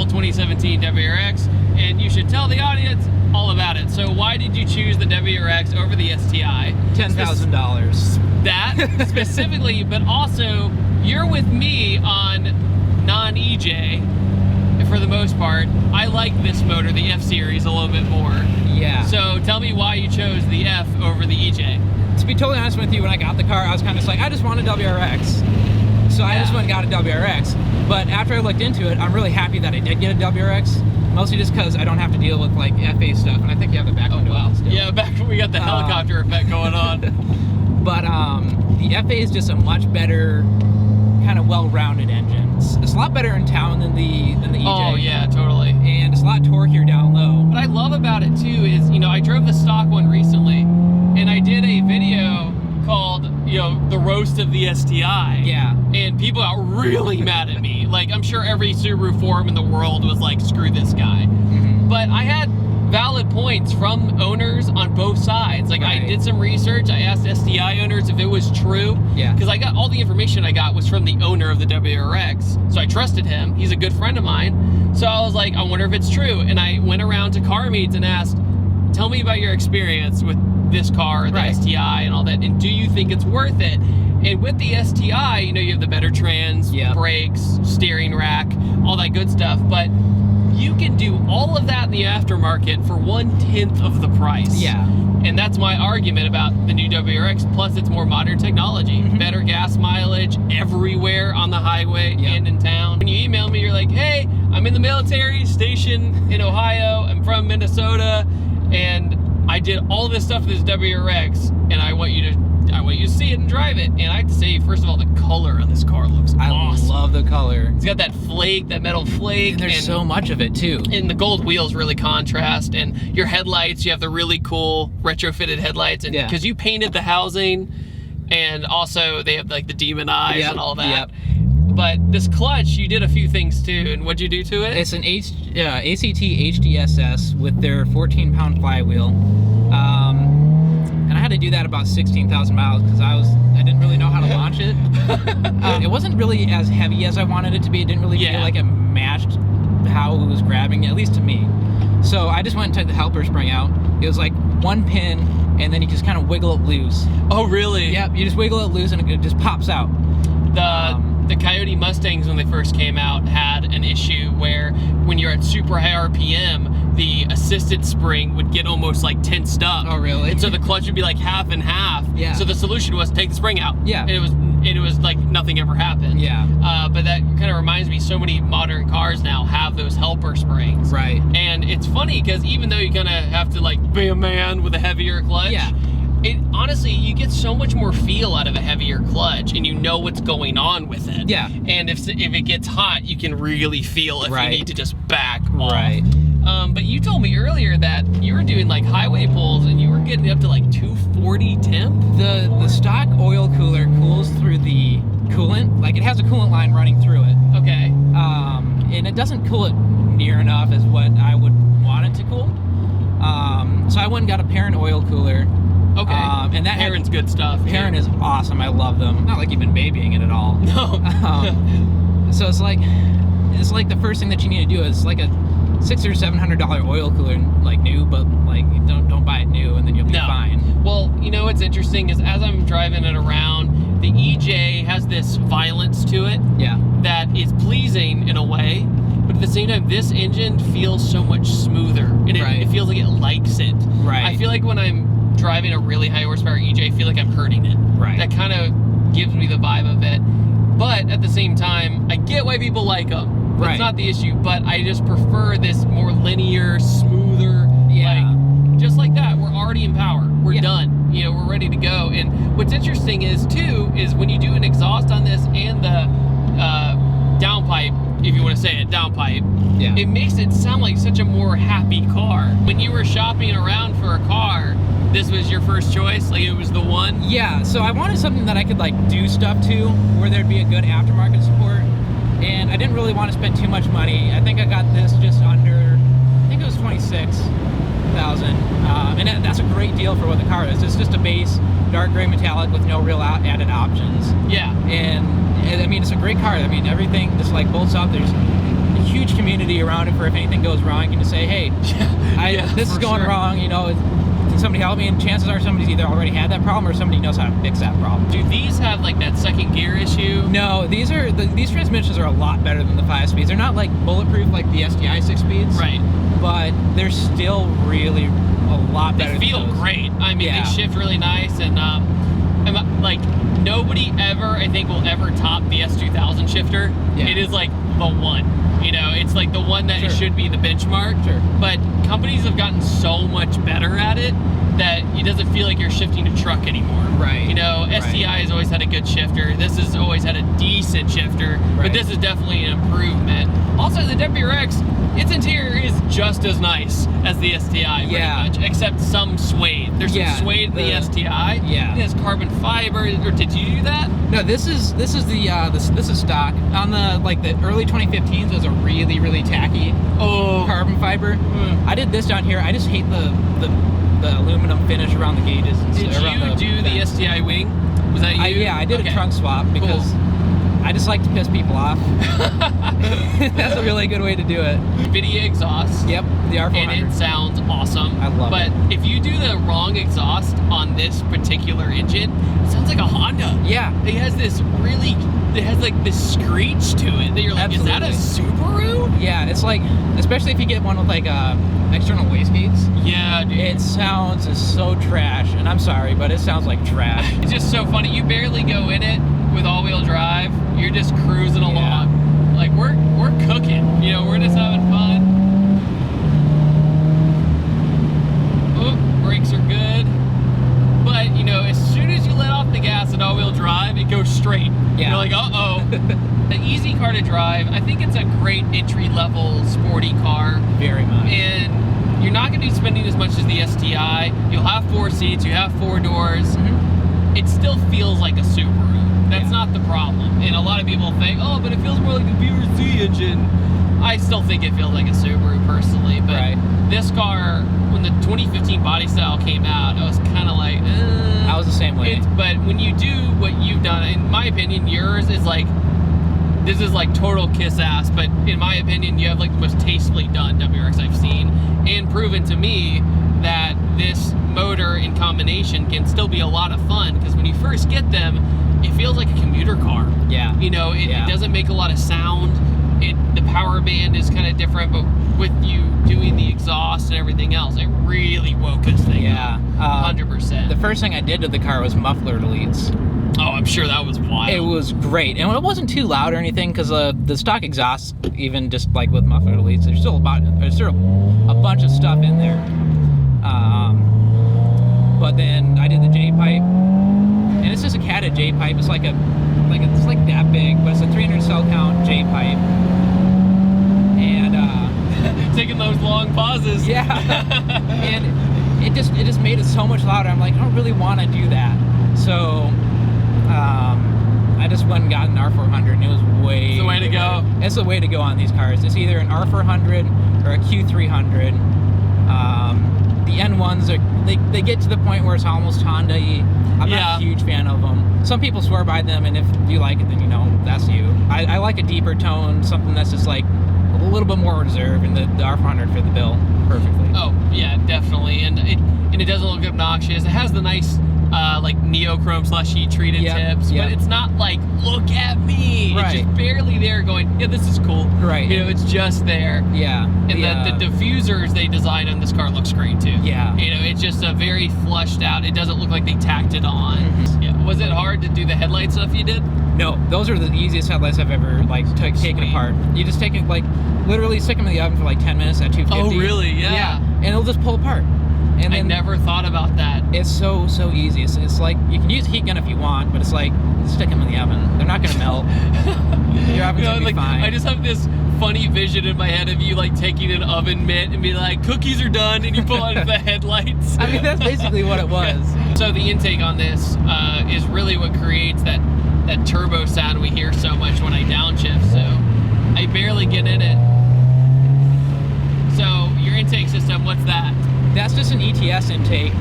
beautiful 2017 WRX, and you should tell the audience all about it. So why did you choose the WRX over the STI? $10,000. That specifically, but also you're with me on non-EJ for the most part. I like this motor, the F series, a little bit more. Yeah. So tell me why you chose the F over the EJ. To be totally honest with you, when I got the car, I was kind of just like, I just want a WRX. So I just went and got a WRX. But after I looked into it, I'm really happy that I did get a WRX. Mostly just because I don't have to deal with like FA stuff, and I think you have the back window. Wow. Yeah, we got the helicopter effect going on. But the FA is just a much better, kind of well-rounded engine. It's a lot better in town than the EJ. Oh yeah, totally. And it's a lot torquier down low. What I love about it too is, you know, I drove the stock one recently, and I did a video called, you know, the roast of the STI. Yeah. And people got really mad at me. Like, I'm sure every Subaru forum in the world was like, screw this guy. Mm-hmm. But I had valid points from owners on both sides. Like, right. I did some research. I asked STI owners if it was true. Yeah. Because I got all the information I got was from the owner of the WRX. So I trusted him. He's a good friend of mine. So I was like, I wonder if it's true. And I went around to car meets and asked, tell me about your experience with this car, the right. STI and all that, and do you think it's worth it? And with the STI, you know, you have the better trans, yep. brakes, steering rack, all that good stuff, but you can do all of that in the aftermarket for 1/10 of the price. Yeah. And that's my argument about the new WRX, plus it's more modern technology, mm-hmm. better gas mileage everywhere on the highway yep. and in town. When you email me, you're like, hey, I'm in the military station in Ohio, I'm from Minnesota, and I did all this stuff with this WRX, and I want you to see it and drive it. And I have to say, first of all, the color on this car looks awesome. I love the color. It's got that flake, that metal flake. And there's so much of it too. And the gold wheels really contrast. And your headlights, you have the really cool retrofitted headlights. And because you painted the housing, and also they have like the demon eyes yep. and all that. Yep. But this clutch, you did a few things too, and what'd you do to it? It's an ACT HDSS with their 14-pound flywheel. And I had to do that about 16,000 miles because I didn't really know how to launch it. It wasn't really as heavy as I wanted it to be. It didn't really feel like it matched how it was grabbing, at least to me. So I just went and took the helper spring out. It was like one pin, and then you just kind of wiggle it loose. Oh, really? Yep, you just wiggle it loose and it just pops out. The Coyote Mustangs, when they first came out, had an issue where when you're at super high RPM, the assisted spring would get almost like tensed up. Oh, really? And so the clutch would be like half and half. Yeah. So the solution was take the spring out. Yeah. And it was like nothing ever happened. Yeah. But that kind of reminds me, so many modern cars now have those helper springs. Right. And it's funny because even though you kind of have to like be a man with a heavier clutch. Yeah. Honestly, you get so much more feel out of a heavier clutch, and you know what's going on with it. Yeah. And if it gets hot, you can really feel if you need to just back off. Right. But you told me earlier that you were doing like highway pulls, and you were getting up to like 240 temp. The stock oil cooler cools through the coolant. Like, it has a coolant line running through it. Okay. And it doesn't cool it near enough as what I would want it to cool. So I went and got a Parent oil cooler. Okay. And that Parent's good stuff. Parent is awesome. I love them. Not like you've been babying it at all. No. So it's like the first thing that you need to do is like a $600 or $700 oil cooler, like new, but like don't buy it new, and then you'll be fine. Well, you know what's interesting is as I'm driving it around, the EJ has this violence to it. Yeah. That is pleasing in a way, but at the same time, this engine feels so much smoother, and it feels like it likes it. Right. I feel like when I'm driving a really high horsepower EJ, I feel like I'm hurting it. Right. That kind of gives me the vibe of it. But at the same time, I get why people like them. That's not the issue, but I just prefer this more linear, smoother, like, just like that. We're already in power. We're done. You know, we're ready to go. And what's interesting is when you do an exhaust on this and the downpipe, if you want to say it, downpipe, it makes it sound like such a more happy car. When you were shopping around for a car, this was your first choice? Like, it was the one? Yeah, so I wanted something that I could like do stuff to, where there'd be a good aftermarket support. And I didn't really want to spend too much money. I think I got this just under, I think it was $26,000. And that's a great deal for what the car is. It's just a base dark gray metallic with no real added options. Yeah. And I mean, it's a great car. I mean, everything just like bolts up. There's a huge community around it for if anything goes wrong, you can just say, hey, this is going wrong, you know, can somebody help me? And chances are somebody's either already had that problem or somebody knows how to fix that problem. Do these have like that second gear issue? No, these transmissions are a lot better than the 5-speeds. They're not like bulletproof like the STI 6-speeds. Right. But they're still really a lot better. They feel great. I mean, they shift really nice, and like nobody ever, I think, will ever top the S2000 shifter. Yeah. It is like the one. You know, it's like the one that should be the benchmark. Sure. But companies have gotten so much better at it that it doesn't feel like you're shifting a truck anymore. Right. You know, STI has always had a good shifter. This has always had a decent shifter, but this is definitely an improvement. Also, the WRX, its interior is just as nice as the STI, pretty much, except some suede. There's some suede in the STI. Yeah. It has carbon fiber. Or did you do that? No, this is stock. On the early 2015s, it was a really tacky carbon fiber. I did this down here. I just hate the aluminum finish around the gauges. And did you do the STI wing? Was that you? I did a trunk swap because I just like to piss people off. That's a really good way to do it. NVIDIA exhaust. Yep, the R400. And it sounds awesome. I love it. But if you do the wrong exhaust on this particular engine, it sounds like a Honda. Yeah. It has like this screech to it that you're like, is that a Subaru? Yeah, it's like, especially if you get one with like external wastegates. Yeah, dude. It sounds so trash, and I'm sorry, but it sounds like trash. It's just so funny. You barely go in it with all-wheel drive. You're just cruising along. Like we're cooking. You know, we're just having fun. Oh, brakes are good. But you know, as soon as you let off the gas and all-wheel drive, it goes straight. Yeah. You're like, uh-oh. The easy car to drive. I think it's a great entry-level sporty car. Very much. And you're not going to be spending as much as the STI. You'll have 4 seats. You have 4 doors. It still feels like a Subaru. That's not the problem. And a lot of people think, oh, but it feels more like a WRC engine. I still think it feels like a Subaru personally. But this car, when the 2015 body style came out, I was kind of like, I was the same way. But when you do what you've done, in my opinion, yours is like, this is like total kiss ass. But in my opinion, you have like the most tastefully done WRX I've seen, and proven to me that this motor in combination can still be a lot of fun, because when you first get them, it feels like a commuter car. Yeah. You know, it doesn't make a lot of sound. The power band is kind of different, but with you doing the exhaust and everything else, it really woke this thing up. 100%. The first thing I did to the car was muffler deletes. Oh, I'm sure that was wild. It was great, and it wasn't too loud or anything, because the stock exhaust, even just like with muffler deletes, there's still a bunch of stuff in there. But then I did the J pipe, and it's just a catted J pipe. It's like it's like that big, but it's a 300 cell count J pipe. And taking those long pauses. Yeah. And it just made it so much louder. I'm like, I don't really want to do that. So I just went and got an R400, and it was way. It's the way to go. It's the way to go on these cars. It's either an R400 or a Q300. The N1s they get to the point where it's almost Honda-y. I'm not a huge fan of them. Some people swear by them, and if you like it, then you know, that's you. I like a deeper tone, something that's just like a little bit more reserved, and the R400 fit the bill perfectly. Oh yeah, definitely, and it doesn't look obnoxious. It has the nice like neochrome / heat treated tips, but it's not like, look at me. It's just barely there going, yeah, this is cool. Right. You know, it's just there. Yeah. And the diffusers they designed on this car looks great too. Yeah. You know, it's just a very flushed out. It doesn't look like they tacked it on. Yeah. Was it hard to do the headlight stuff you did? No, those are the easiest headlights I've ever taken apart. You just take it, like, literally stick them in the oven for like 10 minutes at 250. Oh really? Yeah. And it'll just pull apart. And I never thought about that. It's so easy. It's like, you can use a heat gun if you want, but it's like, stick them in the oven. They're not gonna melt. Your oven's gonna be fine. I just have this funny vision in my head of you like taking an oven mitt and be like, cookies are done, and you pull out the headlights. I mean, that's basically what it was. So the intake on this is really what creates that turbo sound we hear so much when I downshift. So I barely get in it. So your intake system, what's that? That's just an ETS intake.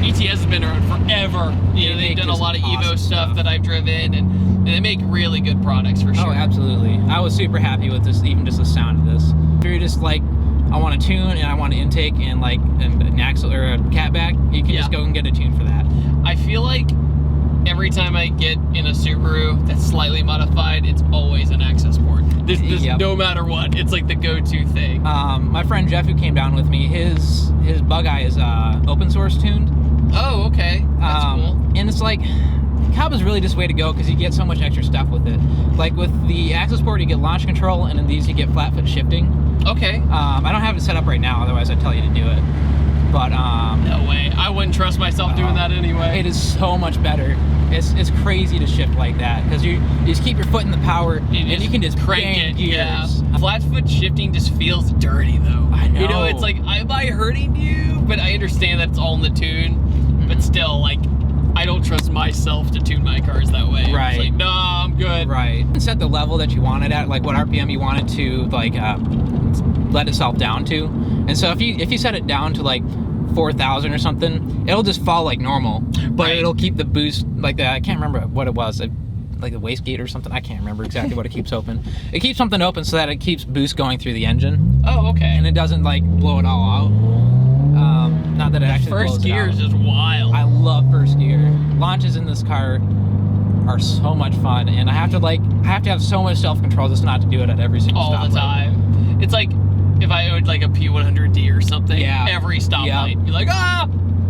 ETS has been around forever. You know, they've done a lot of Evo stuff that I've driven, and they make really good products for sure. Oh, absolutely. I was super happy with this, even just the sound of this. If you're just like, I want a tune and I want an intake and like an axle or a catback, you can just go and get a tune for that. I feel like every time I get in a Subaru that's slightly modified, it's always an access port. This no matter what, it's like the go-to thing. My friend Jeff, who came down with me, his bug eye is open source tuned. Oh, okay. That's cool. And it's like, cab is really just way to go because you get so much extra stuff with it. Like with the access port, you get launch control, and in these you get flat foot shifting. Okay. I don't have it set up right now, otherwise I'd tell you to do it. But no way. I wouldn't trust myself doing that anyway. It is so much better. It's crazy to shift like that because you just keep your foot in the power and you can just crank bang it. gears. Yeah. Flat foot shifting just feels dirty though. I know. You know, it's like, am I hurting you? But I understand that it's all in the tune. But still, like, I don't trust myself to tune my cars that way. Right. It's like, no, I'm good. Right. And set the level that you want it at, like what RPM you want it to, like, let itself down to. And so if you set it down to like 4,000 or something, it'll just fall like normal, but it'll keep the boost like that. I can't remember what it was, like the wastegate or something. I can't remember exactly what it keeps open. It keeps something open so that it keeps boost going through the engine. Oh, okay. And it doesn't like blow it all out. Not that it actually blows it out. First gear is just wild. I love first gear. Launches in this car are so much fun, and I have to have so much self-control just not to do it at every single stoplight. All the time. It's like if I owned like a P100D or something, every stoplight, be like,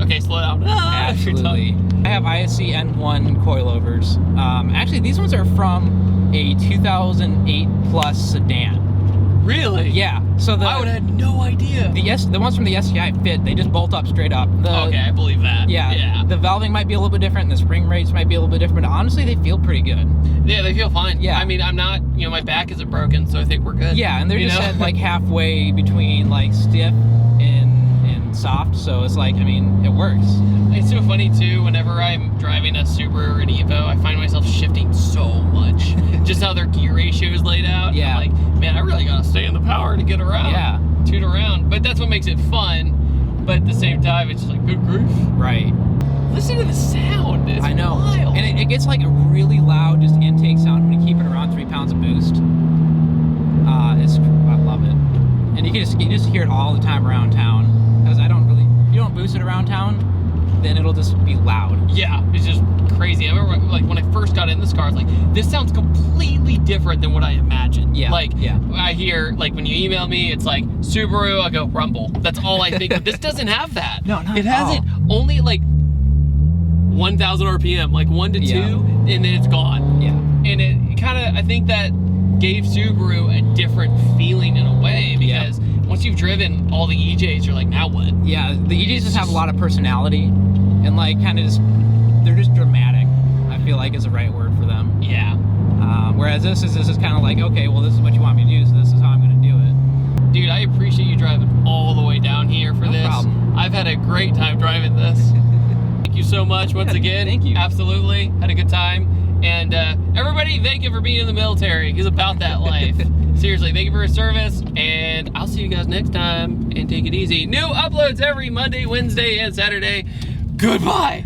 okay, slow down. Absolutely. I have ISC N1 coilovers. Actually, these ones are from a 2008 plus sedan. Really? Yeah. So I would have had no idea. The ones from the STI fit. They just bolt up straight up. Okay, I believe that. Yeah. The valving might be a little bit different. The spring rates might be a little bit different. But honestly, they feel pretty good. Yeah, they feel fine. Yeah. I mean, I'm not, my back isn't broken, so I think we're good. Yeah, and they're just at like halfway between like stiff and soft. So it's like, I mean, it works. It's so funny too, whenever I'm driving a Subaru or an Evo, I find myself shifting so much. Just how their gear ratio is laid out. Yeah. I'm like, man, I really gotta stay in the power to get around. Yeah. Toot around. But that's what makes it fun. But at the same time, it's just like good grief. Right. Listen to the sound. It's I know. wild. And it gets like a really loud just intake sound when you keep it around 3 pounds of boost. I love it. And you just hear it all the time around town. Because you don't boost it around town, then it'll just be loud. Yeah, it's just crazy. I remember like when I first got in this car, I was like, this sounds completely different than what I imagined. Yeah. Like, yeah. I hear, like when you email me, it's like Subaru, I go Rumble. That's all I think. But this doesn't have that. No, not it at all. has it only like 1,000 RPM, like 1 to 2, and then it's gone. Yeah. And it kind of, I think that gave Subaru a different feeling in a way, because once you've driven all the EJs, you're like, now what? Yeah, the EJs just have a lot of personality, and like kind of just, they're just dramatic, I feel like is the right word for them. Yeah. Whereas this is kind of like, okay, well, this is what you want me to do, so this is how I'm going to do it. Dude, I appreciate you driving all the way down here for this. No problem. I've had a great time driving this. Thank you so much once again. Thank you. Absolutely. Had a good time. And everybody, thank you for being in the military. He's about that life. Seriously, thank you for your service. And I'll see you guys next time. And take it easy. New uploads every Monday, Wednesday, and Saturday. Goodbye.